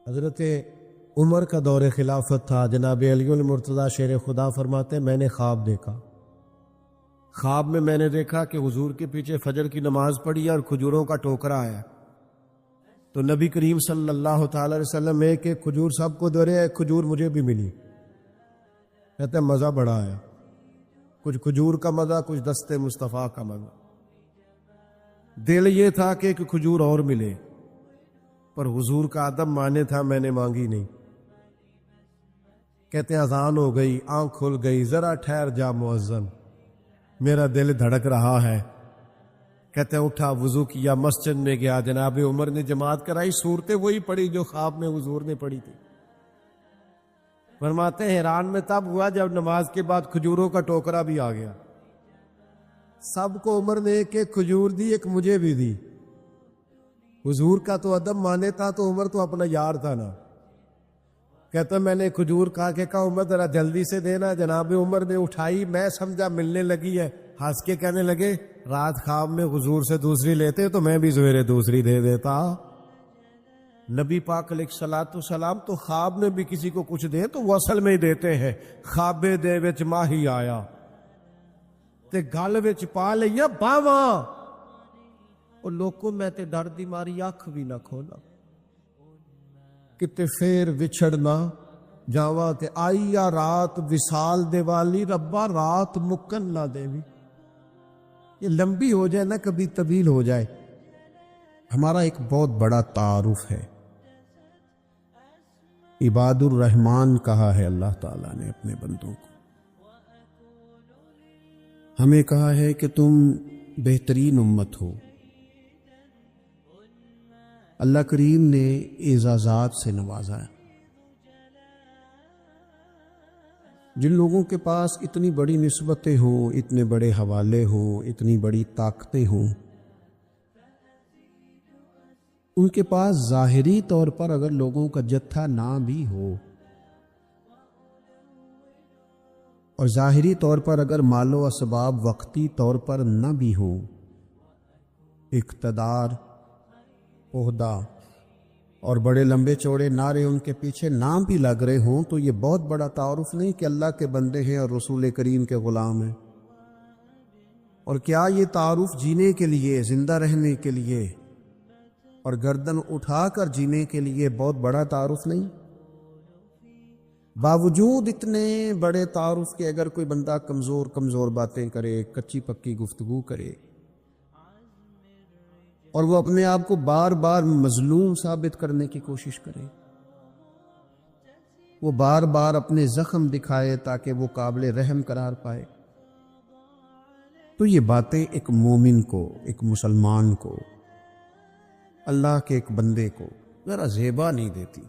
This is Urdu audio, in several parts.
حضرت عمر کا دور خلافت تھا، جناب علی المرتضیٰ شیر خدا فرماتے ہیں میں نے خواب دیکھا، خواب میں نے دیکھا کہ حضور کے پیچھے فجر کی نماز پڑھی اور کھجوروں کا ٹوکرا آیا، تو نبی کریم صلی اللہ تعالی علیہ وسلم ایک ایک کھجور سب کو دے رہے، ایک کھجور مجھے بھی ملی، کہتے ہیں مزہ بڑا آیا، کچھ کھجور کا مزہ، کچھ دست مصطفیٰ کا مزہ، دل یہ تھا کہ ایک کھجور اور ملے، پر حضور کا ادب مانے تھا، میں نے مانگی نہیں۔ کہتے ہیں اذان ہو گئی، آنکھ کھل گئی، ذرا ٹھہر جا مؤذن، میرا دل دھڑک رہا ہے۔ کہتے ہیں اٹھا، وضو کیا، مسجد میں گیا، جناب عمر نے جماعت کرائی، صورتیں وہی پڑھی جو خواب میں حضور نے پڑھی تھی۔ فرماتے ہیں حیران میں تب ہوا جب نماز کے بعد کھجوروں کا ٹوکرا بھی آ گیا، سب کو عمر نے ایک ایک کھجور دی، ایک مجھے بھی دی۔ حضور کا تو ادب مانے تھا، تو عمر تو اپنا یار تھا نا۔ کہتا میں نے کھجور کھا کے کہا عمر ذرا جلدی سے دینا، جناب عمر نے اٹھائی، میں سمجھا ملنے لگی ہے، ہنس کے کہنے لگے رات خواب میں حضور سے دوسری لیتے تو میں بھی سویرے دوسری دے دیتا۔ نبی پاک علیہ الصلوۃ والسلام تو خواب میں بھی کسی کو کچھ دے تو وہ اصل میں ہی دیتے ہیں۔ خوابے دے وچ ماہی آیا تے گل وچ پا لئیاں باواں، اور لوکوں میں تے ڈر دی ماری اکھ بھی نہ کھولا، کتے پھر وچھڑنا جاواں تے آئی یا رات وصال دے والی، ربا رات مکن نہ دیوی۔ یہ لمبی ہو جائے نہ کبھی طویل ہو جائے۔ ہمارا ایک بہت بڑا تعارف ہے، عباد الرحمن کہا ہے اللہ تعالیٰ نے اپنے بندوں کو، ہمیں کہا ہے کہ تم بہترین امت ہو۔ اللہ کریم نے اعزازات سے نوازا ہے۔ جن لوگوں کے پاس اتنی بڑی نسبتیں ہوں، اتنے بڑے حوالے ہوں، اتنی بڑی طاقتیں ہوں، ان کے پاس ظاہری طور پر اگر لوگوں کا جتھا نہ بھی ہو، اور ظاہری طور پر اگر مال و اسباب وقتی طور پر نہ بھی ہو، اقتدار، عہدہ اور بڑے لمبے چوڑے نعرے ان کے پیچھے نام بھی لگ رہے ہوں، تو یہ بہت بڑا تعارف نہیں کہ اللہ کے بندے ہیں اور رسول کریم کے غلام ہیں۔ اور کیا یہ تعارف جینے کے لیے، زندہ رہنے کے لیے اور گردن اٹھا کر جینے کے لیے بہت بڑا تعارف نہیں؟ باوجود اتنے بڑے تعارف کے اگر کوئی بندہ کمزور باتیں کرے، کچی پکی گفتگو کرے، اور وہ اپنے آپ کو بار بار مظلوم ثابت کرنے کی کوشش کرے، وہ بار بار اپنے زخم دکھائے تاکہ وہ قابل رحم قرار پائے، تو یہ باتیں ایک مومن کو، ایک مسلمان کو، اللہ کے ایک بندے کو ذرا زیبا نہیں دیتی،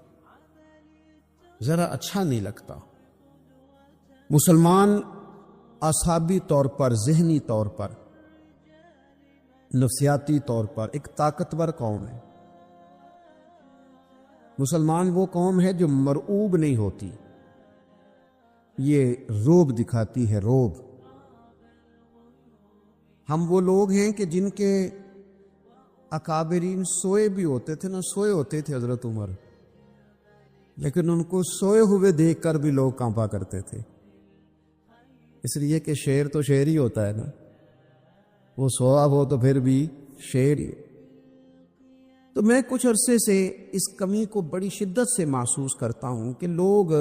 ذرا اچھا نہیں لگتا۔ مسلمان اعصابی طور پر، ذہنی طور پر، نفسیاتی طور پر ایک طاقتور قوم ہے۔ مسلمان وہ قوم ہے جو مرعوب نہیں ہوتی، یہ رعب دکھاتی ہے، رعب۔ ہم وہ لوگ ہیں کہ جن کے اکابرین سوئے بھی ہوتے تھے نا، سوئے ہوتے تھے حضرت عمر، لیکن ان کو سوئے ہوئے دیکھ کر بھی لوگ کانپا کرتے تھے، اس لیے کہ شیر تو شیر ہی ہوتا ہے نا، وہ سوا ہو تو پھر بھی شیر ہی۔ تو میں کچھ عرصے سے اس کمی کو بڑی شدت سے محسوس کرتا ہوں کہ لوگ،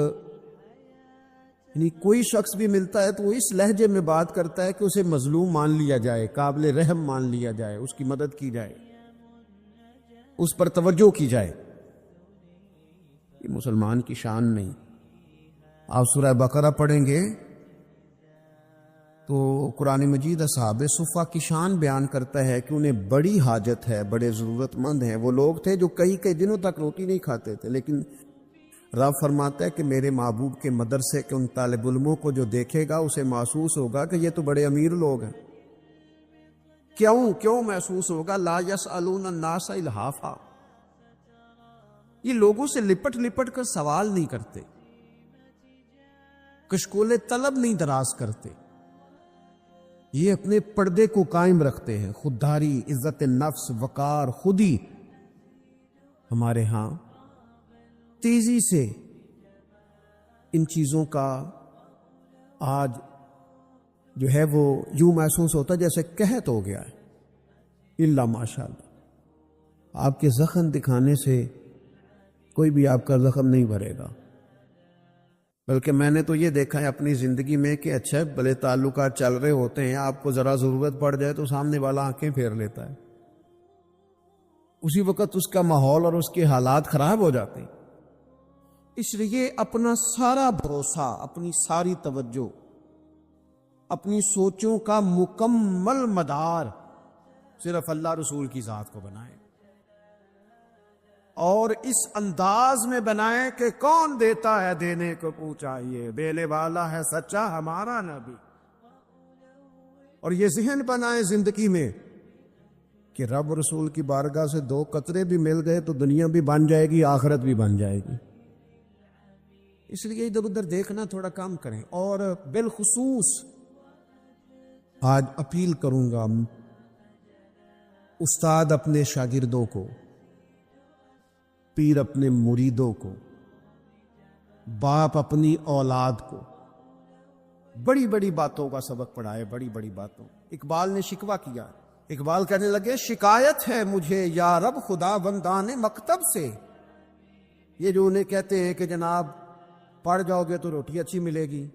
یعنی کوئی شخص بھی ملتا ہے تو وہ اس لہجے میں بات کرتا ہے کہ اسے مظلوم مان لیا جائے، قابل رحم مان لیا جائے، اس کی مدد کی جائے، اس پر توجہ کی جائے۔ یہ مسلمان کی شان نہیں۔ آپ سورہ بقرہ پڑھیں گے تو قرآن مجید اصحاب صفہ کی شان بیان کرتا ہے کہ انہیں بڑی حاجت ہے، بڑے ضرورت مند ہیں۔ وہ لوگ تھے جو کئی دنوں تک روٹی نہیں کھاتے تھے، لیکن رب فرماتا ہے کہ میرے محبوب کے مدرسے کے ان طالب علموں کو جو دیکھے گا اسے محسوس ہوگا کہ یہ تو بڑے امیر لوگ ہیں۔ کیوں محسوس ہوگا؟ لا یسألون الناس الحافا، یہ لوگوں سے لپٹ کر سوال نہیں کرتے، کشکول طلب نہیں دراز کرتے، یہ اپنے پردے کو قائم رکھتے ہیں۔ خودداری، عزت نفس، وقار، خودی ہمارے ہاں تیزی سے ان چیزوں کا آج جو ہے وہ یوں محسوس ہوتا ہے جیسے قحط ہو گیا ہے۔ الا ماشاء اللہ، آپ کے زخم دکھانے سے کوئی بھی آپ کا زخم نہیں بھرے گا، بلکہ میں نے تو یہ دیکھا ہے اپنی زندگی میں کہ اچھا بھلے تعلقات چل رہے ہوتے ہیں، آپ کو ذرا ضرورت پڑ جائے تو سامنے والا آنکھیں پھیر لیتا ہے، اسی وقت اس کا ماحول اور اس کے حالات خراب ہو جاتے ہیں۔ اس لیے اپنا سارا بھروسہ، اپنی ساری توجہ، اپنی سوچوں کا مکمل مدار صرف اللہ رسول کی ذات کو بنائیں، اور اس انداز میں بنائیں کہ کون دیتا ہے دینے کو پوچھائیے، دینے والا ہے سچا ہمارا نبی۔ اور یہ ذہن بنائیں زندگی میں کہ رب رسول کی بارگاہ سے 2 قطرے بھی مل گئے تو دنیا بھی بن جائے گی، آخرت بھی بن جائے گی۔ اس لیے ادھر ادھر دیکھنا تھوڑا کم کریں، اور بالخصوص آج اپیل کروں گا استاد اپنے شاگردوں کو، پیر اپنے مریدوں کو، باپ اپنی اولاد کو بڑی بڑی باتوں کا سبق پڑھائے، بڑی بڑی باتوں۔ اقبال نے شکوہ کیا، اقبال کہنے لگے شکایت ہے مجھے یا رب خدا بندان مکتب سے، یہ جو انہیں کہتے ہیں کہ جناب پڑھ جاؤ گے تو روٹی اچھی ملے گی،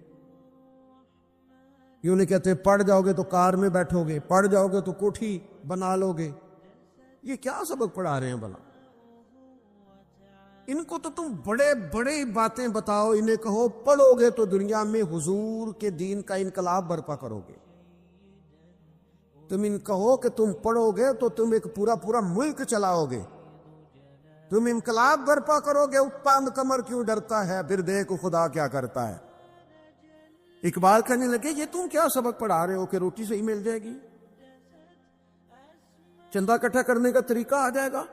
یہ انہیں کہتے ہیں پڑھ جاؤ گے تو کار میں بیٹھو گے، پڑھ جاؤ گے تو کوٹھی بنا لو گے، یہ کیا سبق پڑھا رہے ہیں بھلا؟ ان کو تو تم بڑے بڑے باتیں بتاؤ، انہیں کہو پڑھو گے تو دنیا میں حضور کے دین کا انقلاب برپا کرو گے، تم ان کہو کہ تم پڑھو گے تو تم ایک پورا پورا ملک چلاؤ گے، تم انقلاب برپا کرو گے، اپاند کمر کیوں ڈرتا ہے پھر دیکھ خدا کیا کرتا ہے۔ اقبال کہنے لگے یہ تم کیا سبق پڑھا رہے ہو کہ روٹی صحیح مل جائے گی، چندہ اکٹھا کرنے کا طریقہ آ جائے گا؟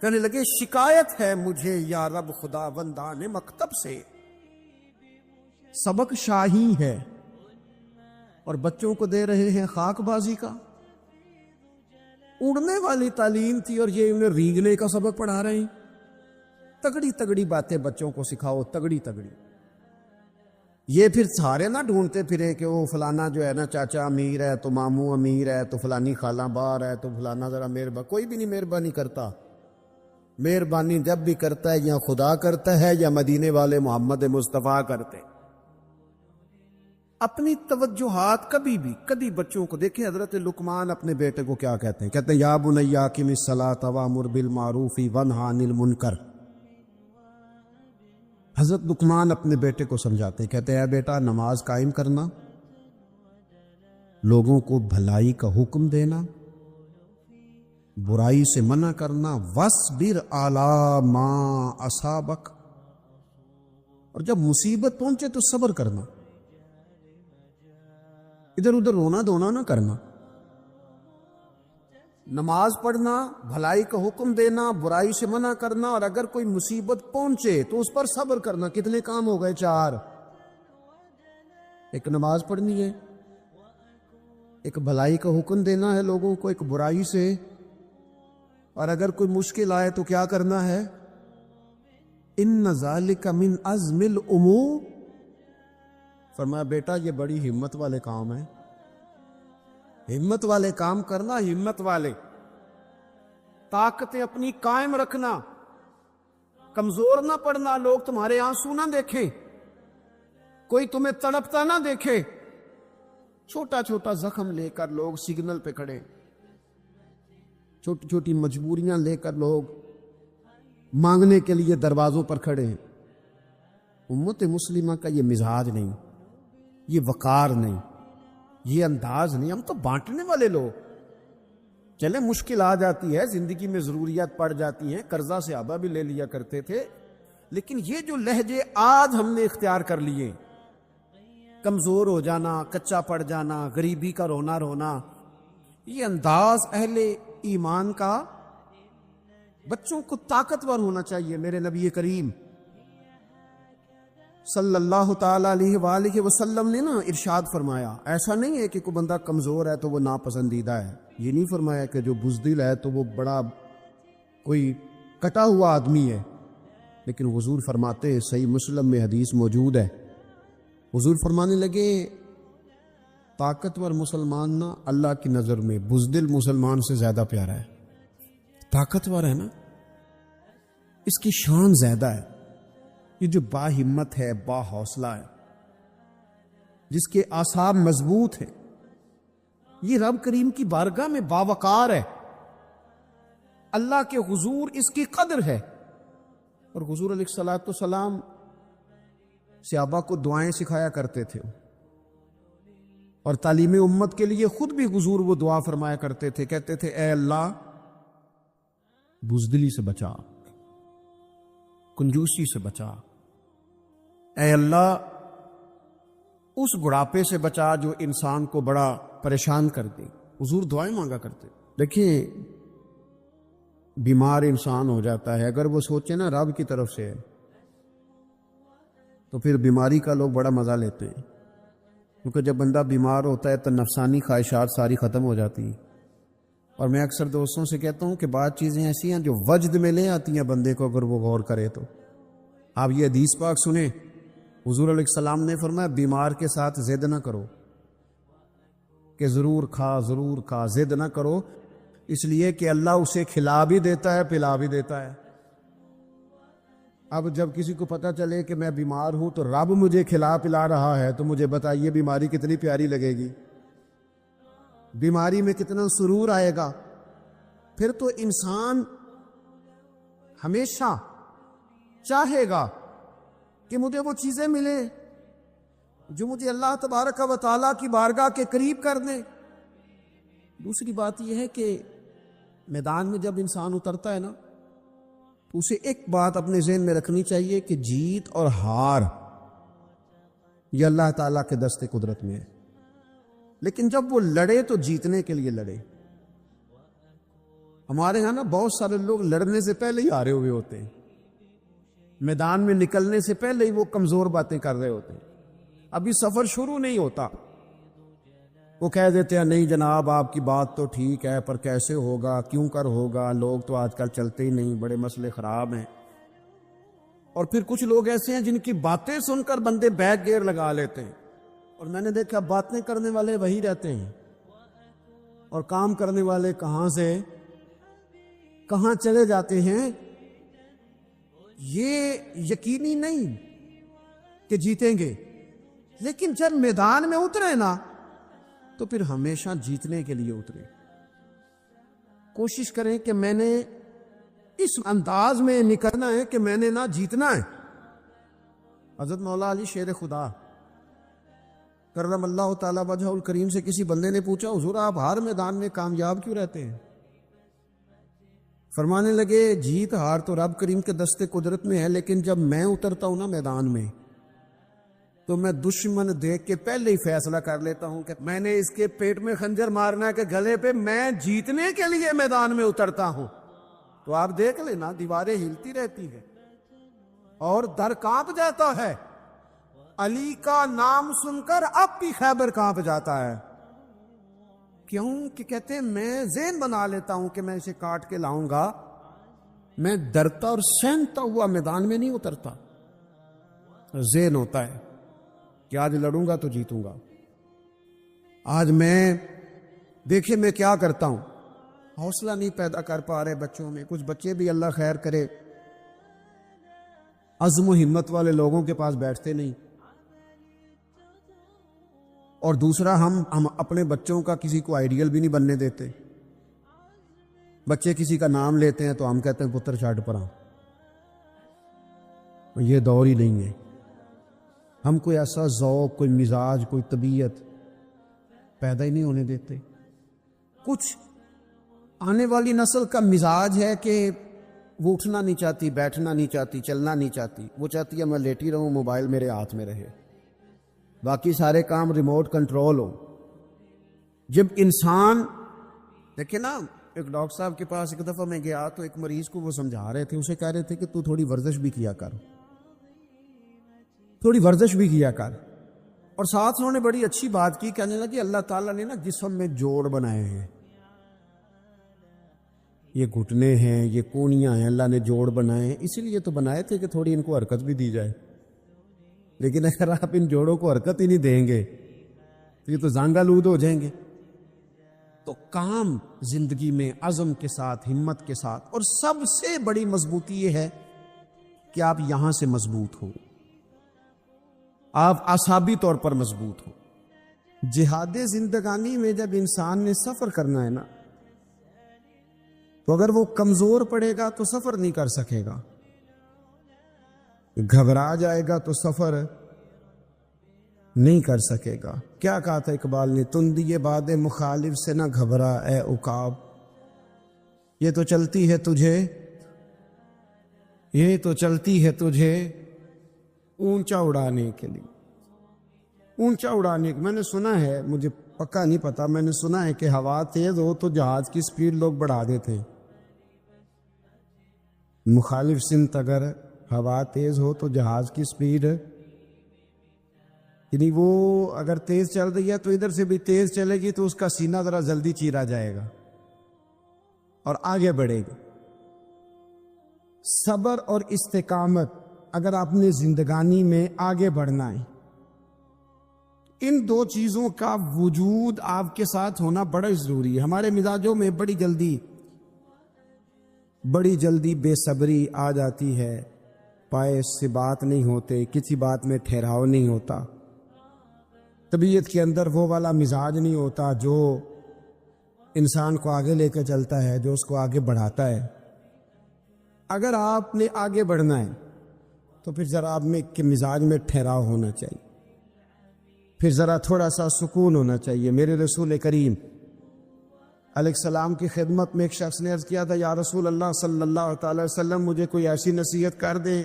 کہنے لگے شکایت ہے مجھے یا رب خدا بندان مکتب سے، سبق شاہی ہے اور بچوں کو دے رہے ہیں خاک بازی کا۔ اڑنے والی تعلیم تھی اور یہ انہیں ریگنے کا سبق پڑھا رہے ہیں۔ تگڑی تگڑی باتیں بچوں کو سکھاؤ، تگڑی تگڑی، یہ پھر سارے نہ ڈھونڈتے پھرے کہ وہ فلانا جو ہے نا چاچا امیر ہے تو ماموں امیر ہے تو فلانی خالہ باہر ہے تو فلانا ذرا مہربانی، کوئی بھی نہیں مہربانی کرتا۔ مہربانی جب بھی کرتا ہے یا خدا کرتا ہے یا مدینے والے محمد مصطفیٰ کرتے۔ اپنی توجہات کبھی بچوں کو دیکھیں، حضرت لقمان اپنے بیٹے کو کیا کہتے ہیں یا بنی اقم الصلاۃ وامر بالمعروف وانہی عن المنکر۔ حضرت لقمان اپنے بیٹے کو سمجھاتے ہیں، کہتے ہیں اے بیٹا نماز قائم کرنا، لوگوں کو بھلائی کا حکم دینا، برائی سے منع کرنا، وَاصْبِرْ عَلَىٰ مَا أَصَابَكَ، اور جب مصیبت پہنچے تو صبر کرنا، ادھر ادھر رونا دھونا نہ کرنا، نماز پڑھنا، بھلائی کا حکم دینا، برائی سے منع کرنا، اور اگر کوئی مصیبت پہنچے تو اس پر صبر کرنا۔ کتنے کام ہو گئے؟ 4۔ ایک نماز پڑھنی ہے، ایک بھلائی کا حکم دینا ہے لوگوں کو، ایک برائی سے، اور اگر کوئی مشکل آئے تو کیا کرنا ہے؟ ان ذالک من عزم الامور، فرمایا بیٹا یہ بڑی ہمت والے کام ہیں، ہمت والے کام کرنا، ہمت والے، طاقتیں اپنی قائم رکھنا، کمزور نہ پڑنا، لوگ تمہارے آنسو نہ دیکھیں، کوئی تمہیں تڑپتا نہ دیکھے، چھوٹا چھوٹا زخم لے کر لوگ سگنل پہ کھڑے، چھوٹی چھوٹی مجبوریاں لے کر لوگ مانگنے کے لیے دروازوں پر کھڑے ہیں۔ امت مسلمہ کا یہ مزاج نہیں، یہ وقار نہیں، یہ انداز نہیں، ہم تو بانٹنے والے لوگ۔ چلے مشکل آ جاتی ہے، زندگی میں ضروریات پڑ جاتی ہیں، قرضہ صحابہ بھی لے لیا کرتے تھے، لیکن یہ جو لہجے آج ہم نے اختیار کر لیے، کمزور ہو جانا، کچا پڑ جانا، غریبی کا رونا رونا، یہ انداز اہل ایمان کا۔ بچوں کو طاقتور ہونا چاہیے۔ میرے نبی کریم صلی اللہ تعالی علیہ وآلہ وسلم نے نا ارشاد فرمایا، ایسا نہیں ہے کہ کوئی بندہ کمزور ہے تو وہ ناپسندیدہ ہے، یہ نہیں فرمایا کہ جو بزدل ہے تو وہ بڑا کوئی کٹا ہوا آدمی ہے، لیکن حضور فرماتے ہیں، صحیح مسلم میں حدیث موجود ہے، حضور فرمانے لگے طاقتور مسلمان نا اللہ کی نظر میں بزدل مسلمان سے زیادہ پیارا ہے۔ طاقتور ہے نا، اس کی شان زیادہ ہے۔ یہ جو با ہمت ہے، با حوصلہ ہے، جس کے اعصاب مضبوط ہیں، یہ رب کریم کی بارگاہ میں باوقار ہے۔ اللہ کے حضور اس کی قدر ہے۔ اور حضور علیہ الصلوۃ والسلام صحابہ کو دعائیں سکھایا کرتے تھے، اور تعلیم امت کے لیے خود بھی حضور وہ دعا فرمایا کرتے تھے، کہتے تھے اے اللہ بزدلی سے بچا، کنجوسی سے بچا، اے اللہ اس بڑھاپے سے بچا جو انسان کو بڑا پریشان کر دے۔ حضور دعائیں مانگا کرتے۔ دیکھیں بیمار انسان ہو جاتا ہے، اگر وہ سوچے نا رب کی طرف سے ہے تو پھر بیماری کا لوگ بڑا مزہ لیتے ہیں، کیونکہ جب بندہ بیمار ہوتا ہے تو نفسانی خواہشات ساری ختم ہو جاتی ہیں۔ اور میں اکثر دوستوں سے کہتا ہوں کہ بعض چیزیں ایسی ہیں جو وجد میں لے آتی ہیں بندے کو، اگر وہ غور کرے تو۔ آپ یہ حدیث پاک سنیں، حضور علیہ السلام نے فرمایا بیمار کے ساتھ ضد نہ کرو کہ ضرور کھا ضرور کھا، ضد نہ کرو، اس لیے کہ اللہ اسے کھلا بھی دیتا ہے پلا بھی دیتا ہے۔ اب جب کسی کو پتہ چلے کہ میں بیمار ہوں تو رب مجھے کھلا پلا رہا ہے تو مجھے بتائیے بیماری کتنی پیاری لگے گی، بیماری میں کتنا سرور آئے گا۔ پھر تو انسان ہمیشہ چاہے گا کہ مجھے وہ چیزیں ملیں جو مجھے اللہ تبارک و تعالیٰ کی بارگاہ کے قریب کر دیں۔ دوسری بات یہ ہے کہ میدان میں جب انسان اترتا ہے نا، اسے ایک بات اپنے ذہن میں رکھنی چاہیے کہ جیت اور ہار یہ اللہ تعالیٰ کے دست قدرت میں ہے، لیکن جب وہ لڑے تو جیتنے کے لیے لڑے۔ ہمارے ہاں نا بہت سارے لوگ لڑنے سے پہلے ہی ہارے ہوئے ہوتے ہیں، میدان میں نکلنے سے پہلے ہی وہ کمزور باتیں کر رہے ہوتے ہیں، ابھی سفر شروع نہیں ہوتا وہ کہہ دیتے ہیں نہیں جناب آپ کی بات تو ٹھیک ہے پر کیسے ہوگا، کیوں کر ہوگا، لوگ تو آج کل چلتے ہی نہیں، بڑے مسئلے خراب ہیں۔ اور پھر کچھ لوگ ایسے ہیں جن کی باتیں سن کر بندے بیک گیئر لگا لیتے ہیں، اور میں نے دیکھا باتیں کرنے والے وہی رہتے ہیں اور کام کرنے والے کہاں سے کہاں چلے جاتے ہیں۔ یہ یقینی نہیں کہ جیتیں گے، لیکن جب میدان میں اترے نا تو پھر ہمیشہ جیتنے کے لیے اترے۔ کوشش کریں کہ میں نے اس انداز میں نکلنا ہے کہ میں نے نہ جیتنا ہے۔ حضرت مولا علی شیر خدا کرم اللہ تعالیٰ وجہ الکریم سے کسی بندے نے پوچھا حضور آپ ہر میدان میں کامیاب کیوں رہتے ہیں؟ فرمانے لگے جیت ہار تو رب کریم کے دست قدرت میں ہے، لیکن جب میں اترتا ہوں نا میدان میں تو میں دشمن دیکھ کے پہلے ہی فیصلہ کر لیتا ہوں کہ میں نے اس کے پیٹ میں خنجر مارنا ہے کہ گلے پہ، میں جیتنے کے لیے میدان میں اترتا ہوں۔ تو آپ دیکھ لینا دیواریں ہلتی رہتی ہیں اور در کانپ جاتا ہے، علی کا نام سن کر اب بھی خیبر کانپ جاتا ہے۔ کیوں کہ کہتے ہیں میں ذہن بنا لیتا ہوں کہ میں اسے کاٹ کے لاؤں گا، میں ڈرتا اور سہمتا ہوا میدان میں نہیں اترتا۔ ذہن ہوتا ہے کہ آج لڑوں گا تو جیتوں گا، آج میں دیکھیں میں کیا کرتا ہوں۔ حوصلہ نہیں پیدا کر پا رہے بچوں میں، کچھ بچے بھی اللہ خیر کرے عزم و ہمت والے لوگوں کے پاس بیٹھتے نہیں، اور دوسرا ہم اپنے بچوں کا کسی کو آئیڈیل بھی نہیں بننے دیتے۔ بچے کسی کا نام لیتے ہیں تو ہم کہتے ہیں پتر چھاٹ پر یہ دور ہی نہیں ہے۔ ہم کوئی ایسا ذوق، کوئی مزاج، کوئی طبیعت پیدا ہی نہیں ہونے دیتے۔ کچھ آنے والی نسل کا مزاج ہے کہ وہ اٹھنا نہیں چاہتی، بیٹھنا نہیں چاہتی، چلنا نہیں چاہتی، وہ چاہتی ہے میں لیٹی رہوں، موبائل میرے ہاتھ میں رہے، باقی سارے کام ریموٹ کنٹرول ہو۔ جب انسان دیکھیں نا، ایک ڈاکٹر صاحب کے پاس ایک دفعہ میں گیا تو ایک مریض کو وہ سمجھا رہے تھے، اسے کہہ رہے تھے کہ تو تھوڑی ورزش بھی کیا کر، تھوڑی ورزش بھی کیا کر، اور ساتھ انہوں نے بڑی اچھی بات کی، کہنے لگے اللہ تعالیٰ نے نا جسم میں جوڑ بنائے ہیں، یہ گھٹنے ہیں، یہ کونیاں ہیں، اللہ نے جوڑ بنائے ہیں، اسی لیے تو بنائے تھے کہ تھوڑی ان کو حرکت بھی دی جائے. لیکن اگر آپ ان جوڑوں کو حرکت ہی نہیں دیں گے تو یہ تو زانگا لود ہو جائیں گے. تو کام زندگی میں عزم کے ساتھ، ہمت کے ساتھ، اور سب سے بڑی مضبوطی یہ ہے کہ آپ یہاں سے مضبوط ہو، آپ اعصابی طور پر مضبوط ہو. جہاد زندگانی میں جب انسان نے سفر کرنا ہے نا، تو اگر وہ کمزور پڑے گا تو سفر نہیں کر سکے گا، گھبرا جائے گا تو سفر نہیں کر سکے گا. کیا کہا تھا اقبال نے؟ تندی باد مخالف سے نہ گھبرا اے عقاب، یہ تو چلتی ہے تجھے، یہ تو چلتی ہے تجھے اونچا اڑانے کے لیے. اونچا اڑانے میں نے سنا ہے، مجھے پکا نہیں پتا، میں نے سنا ہے کہ ہوا تیز ہو تو جہاز کی سپیڈ لوگ بڑھا دیتے. مخالف سمت اگر ہوا تیز ہو تو جہاز کی سپیڈ، یعنی وہ اگر تیز چل رہی ہے تو ادھر سے بھی تیز چلے گی تو اس کا سینہ ذرا جلدی چیرا جائے گا اور آگے بڑھے گی. صبر اور استقامت اگر آپ نے زندگانی میں آگے بڑھنا ہے، ان دو چیزوں کا وجود آپ کے ساتھ ہونا بڑا ضروری ہے. ہمارے مزاجوں میں بڑی جلدی بے صبری آ جاتی ہے، پائے سے بات نہیں ہوتے، کسی بات میں ٹھہراؤ نہیں ہوتا، طبیعت کے اندر وہ والا مزاج نہیں ہوتا جو انسان کو آگے لے کے چلتا ہے، جو اس کو آگے بڑھاتا ہے. اگر آپ نے آگے بڑھنا ہے تو پھر ذرا آپ میں کہ مزاج میں ٹھہراؤ ہونا چاہیے، پھر ذرا تھوڑا سا سکون ہونا چاہیے. میرے رسول کریم علیہ السلام کی خدمت میں ایک شخص نے عرض کیا تھا، یا رسول اللہ صلی اللہ تعالی وسلم، مجھے کوئی ایسی نصیحت کر دیں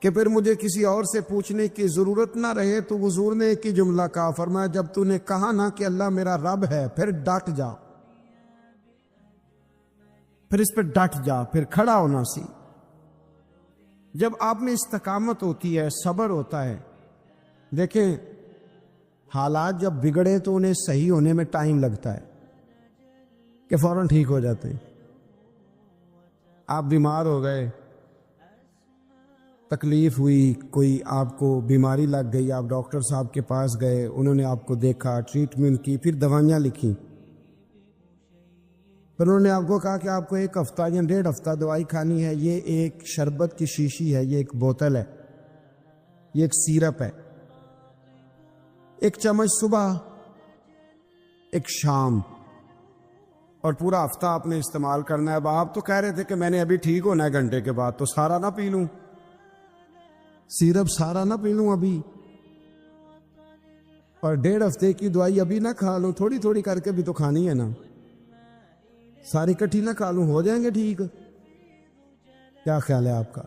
کہ پھر مجھے کسی اور سے پوچھنے کی ضرورت نہ رہے. تو حضور نے ایک ہی جملہ کہا، فرمایا جب تو نے کہا نا کہ اللہ میرا رب ہے، پھر ڈٹ جا، پھر اس پہ ڈٹ جا، پھر کھڑا ہونا سی. جب آپ میں استقامت ہوتی ہے، صبر ہوتا ہے. دیکھیں حالات جب بگڑے تو انہیں صحیح ہونے میں ٹائم لگتا ہے کہ فوراً ٹھیک ہو جاتے ہیں. آپ بیمار ہو گئے، تکلیف ہوئی، کوئی آپ کو بیماری لگ گئی، آپ ڈاکٹر صاحب کے پاس گئے، انہوں نے آپ کو دیکھا، ٹریٹمنٹ کی، پھر دوائیاں لکھی، پھر انہوں نے آپ کو کہا کہ آپ کو 1 ہفتہ یا 1.5 ہفتہ دوائی کھانی ہے. یہ ایک شربت کی شیشی ہے، یہ ایک بوتل ہے، یہ ایک سیرپ ہے، 1 چمچ صبح، 1 شام، اور پورا ہفتہ آپ نے استعمال کرنا ہے. اب آپ تو کہہ رہے تھے کہ میں نے ابھی ٹھیک ہونا ہے گھنٹے کے بعد، تو سارا نہ پی لوں سیرپ، سارا نہ پی لوں ابھی، اور 1.5 ہفتے کی دوائی ابھی نہ کھا لوں، تھوڑی تھوڑی کر کے بھی تو کھانی ہے نا، ساری کٹھی نہ کھا لوں، ہو جائیں گے ٹھیک؟ کیا خیال ہے آپ کا؟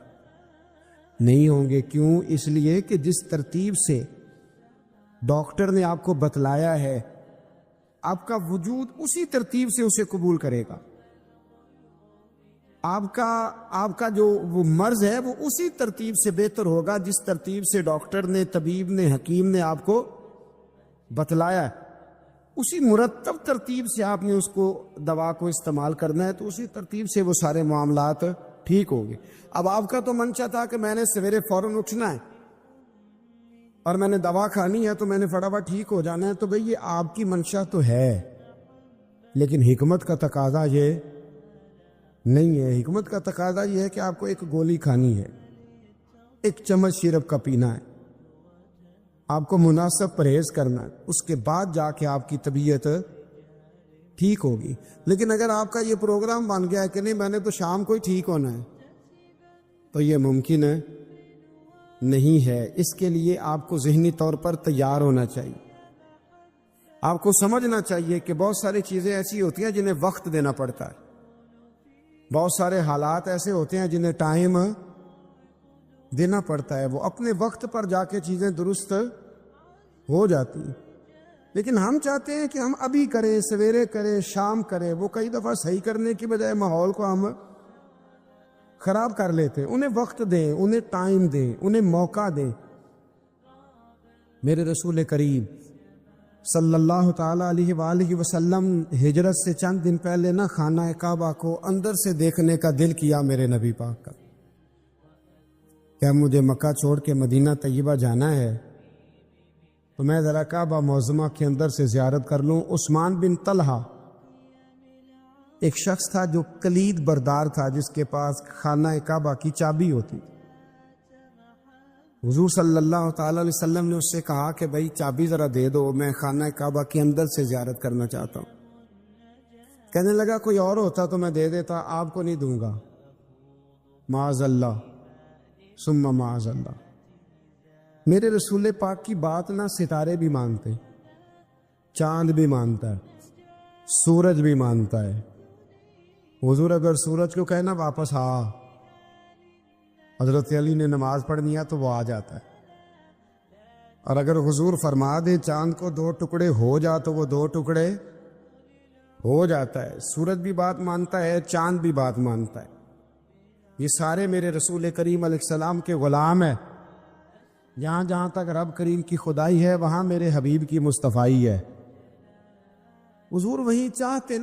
نہیں ہوں گے. کیوں؟ اس لیے کہ جس ترتیب سے ڈاکٹر نے آپ کو بتلایا ہے، آپ کا وجود اسی ترتیب سے اسے قبول کرے گا. آپ کا جو وہ مرض ہے وہ اسی ترتیب سے بہتر ہوگا جس ترتیب سے ڈاکٹر نے، طبیب نے، حکیم نے آپ کو بتلایا ہے. اسی مرتب ترتیب سے آپ نے اس کو دوا کو استعمال کرنا ہے، تو اسی ترتیب سے وہ سارے معاملات ٹھیک ہوں گے. اب آپ کا تو منشا تھا کہ میں نے سویرے فوراً اٹھنا ہے اور میں نے دوا کھانی ہے تو میں نے فٹافٹ ٹھیک ہو جانا ہے. تو بھئی یہ آپ کی منشا تو ہے، لیکن حکمت کا تقاضا یہ نہیں ہے. حکمت کا تقاضا یہ ہے کہ آپ کو 1 گولی کھانی ہے، 1 چمچ سیرپ کا پینا ہے، آپ کو مناسب پرہیز کرنا ہے، اس کے بعد جا کے آپ کی طبیعت ٹھیک ہوگی. لیکن اگر آپ کا یہ پروگرام بن گیا ہے کہ نہیں میں نے تو شام کو ہی ٹھیک ہونا ہے، تو یہ ممکن نہیں ہے. اس کے لیے آپ کو ذہنی طور پر تیار ہونا چاہیے. آپ کو سمجھنا چاہیے کہ بہت ساری چیزیں ایسی ہوتی ہیں جنہیں وقت دینا پڑتا ہے، بہت سارے حالات ایسے ہوتے ہیں جنہیں ٹائم دینا پڑتا ہے، وہ اپنے وقت پر جا کے چیزیں درست ہو جاتی ہیں. لیکن ہم چاہتے ہیں کہ ہم ابھی کریں، سویرے کریں، شام کریں. وہ کئی دفعہ صحیح کرنے کی بجائے ماحول کو ہم خراب کر لیتے ہیں. انہیں وقت دیں، انہیں ٹائم دیں، انہیں موقع دیں. میرے رسول کریم صلی اللہ تعالی علیہ وآلہ وسلم ہجرت سے چند دن پہلے نا خانہ کعبہ کو اندر سے دیکھنے کا دل کیا میرے نبی پاک کا. کیا مجھے مکہ چھوڑ کے مدینہ طیبہ جانا ہے تو میں ذرا کعبہ معظمہ کے اندر سے زیارت کر لوں. عثمان بن طلحہ ایک شخص تھا جو کلید بردار تھا، جس کے پاس خانہ کعبہ کی چابی ہوتی. حضور صلی اللہ تعالی علیہ وسلم نے اس سے کہا کہ بھائی چابی ذرا دے دو، میں خانہ کعبہ کے اندر سے زیارت کرنا چاہتا ہوں. کہنے لگا کوئی اور ہوتا تو میں دے دیتا، آپ کو نہیں دوں گا. معاذ اللہ ثم معاذ اللہ. میرے رسول پاک کی بات نہ ستارے بھی مانتے، چاند بھی مانتا ہے، سورج بھی مانتا ہے. حضور اگر سورج کو کہنا واپس آ، حضرت علی نے نماز پڑھنی ہے تو وہ آ جاتا ہے. اور اگر حضور فرما دے چاند کو 2 ٹکڑے ہو جا تو وہ 2 ٹکڑے ہو جاتا ہے. سورج بھی بات مانتا ہے، چاند بھی بات مانتا ہے. یہ سارے میرے رسول کریم علیہ السلام کے غلام ہیں. جہاں جہاں تک رب کریم کی خدائی ہے وہاں میرے حبیب کی مصطفائی ہے. حضور وہی چاہتے